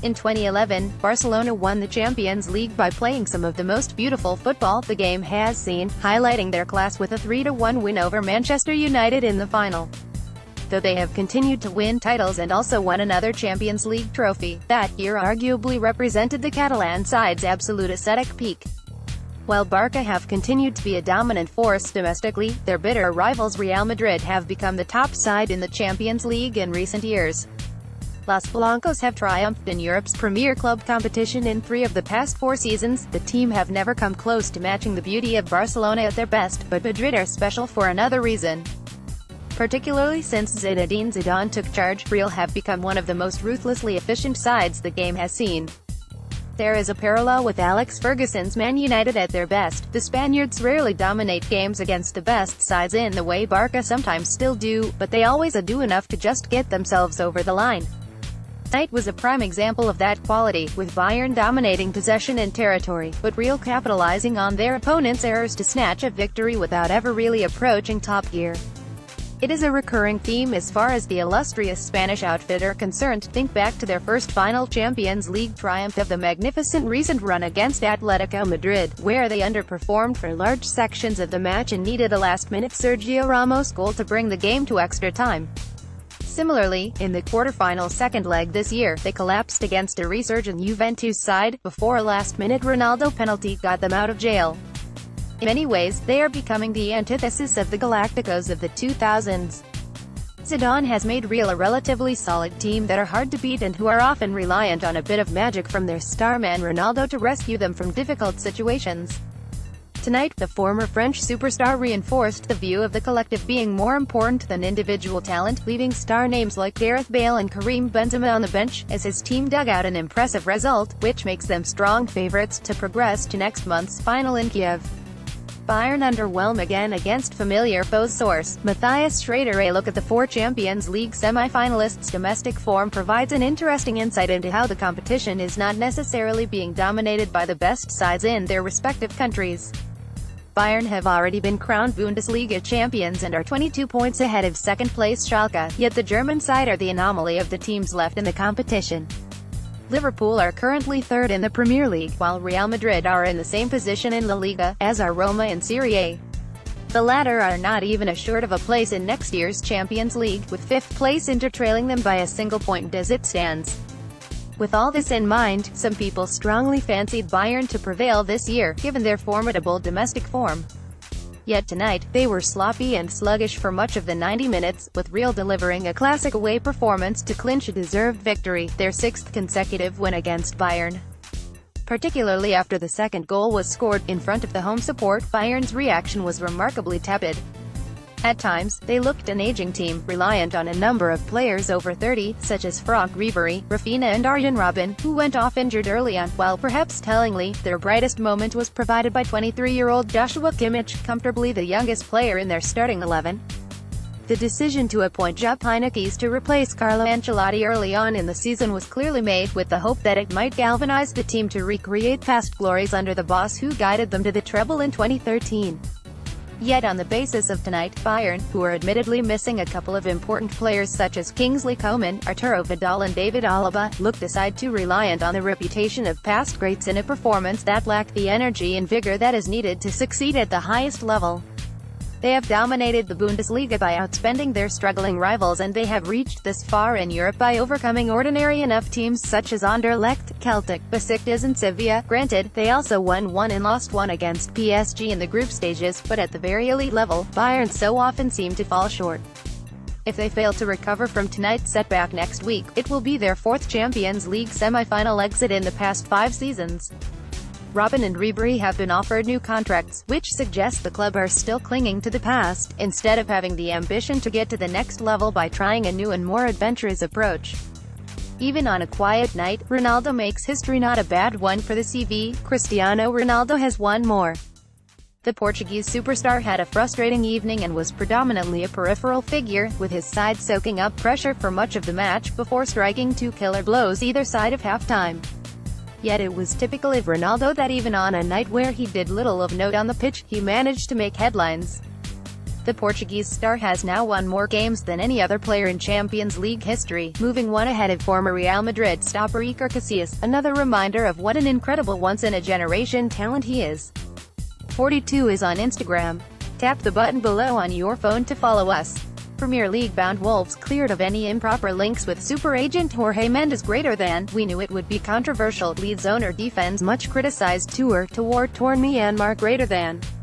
In 2011, Barcelona won the Champions League by playing some of the most beautiful football the game has seen, highlighting their class with a 3-1 win over Manchester United in the final. Though they have continued to win titles and also won another Champions League trophy, that year arguably represented the Catalan side's absolute aesthetic peak. While Barca have continued to be a dominant force domestically, their bitter rivals Real Madrid have become the top side in the Champions League in recent years. Los Blancos have triumphed in Europe's premier club competition in 3 of the past 4 seasons. The team have never come close to matching the beauty of Barcelona at their best, but Madrid are special for another reason. Particularly since Zinedine Zidane took charge, Real have become one of the most ruthlessly efficient sides the game has seen. There is a parallel with Alex Ferguson's Man United at their best. The Spaniards rarely dominate games against the best sides in the way Barca sometimes still do, but they always do enough to just get themselves over the line. Tonight was a prime example of that quality, with Bayern dominating possession and territory, but Real capitalizing on their opponent's errors to snatch a victory without ever really approaching top gear. It is a recurring theme as far as the illustrious Spanish outfit are concerned. Think back to their first final Champions League triumph of the magnificent recent run against Atletico Madrid, where they underperformed for large sections of the match and needed a last-minute Sergio Ramos goal to bring the game to extra time. Similarly, in the quarter-final second leg this year, they collapsed against a resurgent Juventus side, before a last-minute Ronaldo penalty got them out of jail. In many ways, they are becoming the antithesis of the Galacticos of the 2000s. Zidane has made Real a relatively solid team that are hard to beat and who are often reliant on a bit of magic from their star man Ronaldo to rescue them from difficult situations. Tonight, the former French superstar reinforced the view of the collective being more important than individual talent, leaving star names like Gareth Bale and Karim Benzema on the bench, as his team dug out an impressive result, which makes them strong favourites to progress to next month's final in Kiev. Bayern underwhelm again against familiar foes. Source: Matthias Schrader. A look at the 4 Champions League semi-finalists' domestic form provides an interesting insight into how the competition is not necessarily being dominated by the best sides in their respective countries. Bayern have already been crowned Bundesliga champions and are 22 points ahead of second-place Schalke, yet the German side are the anomaly of the teams left in the competition. Liverpool are currently 3rd in the Premier League, while Real Madrid are in the same position in La Liga, as are Roma in Serie A. The latter are not even assured of a place in next year's Champions League, with 5th place trailing them by a single point as it stands. With all this in mind, some people strongly fancied Bayern to prevail this year, given their formidable domestic form. Yet tonight, they were sloppy and sluggish for much of the 90 minutes, with Real delivering a classic away performance to clinch a deserved victory, their 6th consecutive win against Bayern. Particularly after the second goal was scored, in front of the home support, Bayern's reaction was remarkably tepid. At times, they looked an aging team, reliant on a number of players over 30, such as Franck Ribéry, Rafinha and Arjen Robben, who went off injured early on, while perhaps tellingly, their brightest moment was provided by 23-year-old Joshua Kimmich, comfortably the youngest player in their starting 11. The decision to appoint Jupp Heynckes to replace Carlo Ancelotti early on in the season was clearly made, with the hope that it might galvanize the team to recreate past glories under the boss who guided them to the treble in 2013. Yet on the basis of tonight, Bayern, who are admittedly missing a couple of important players such as Kingsley Coman, Arturo Vidal and David Alaba, looked a side too reliant on the reputation of past greats in a performance that lacked the energy and vigor that is needed to succeed at the highest level. They have dominated the Bundesliga by outspending their struggling rivals, and they have reached this far in Europe by overcoming ordinary enough teams such as Anderlecht, Celtic, Besiktas and Sevilla. Granted, they also won 1 and lost 1 against PSG in the group stages, but at the very elite level, Bayern so often seem to fall short. If they fail to recover from tonight's setback next week, it will be their 4th Champions League semi-final exit in the past 5 seasons. Robben and Ribéry have been offered new contracts, which suggests the club are still clinging to the past, instead of having the ambition to get to the next level by trying a new and more adventurous approach. Even on a quiet night, Ronaldo makes history. Not a bad one for the CV. Cristiano Ronaldo has won more. The Portuguese superstar had a frustrating evening and was predominantly a peripheral figure, with his side soaking up pressure for much of the match, before striking 2 killer blows either side of halftime. Yet it was typical of Ronaldo that even on a night where he did little of note on the pitch, he managed to make headlines. The Portuguese star has now won more games than any other player in Champions League history, moving one ahead of former Real Madrid stopper Iker Casillas, another reminder of what an incredible once-in-a-generation talent he is. 42 is on Instagram. Tap the button below on your phone to follow us. Premier League-bound Wolves cleared of any improper links with super agent Jorge Mendes. We knew it would be controversial. Leeds owner defends much criticized tour toward torn Myanmar.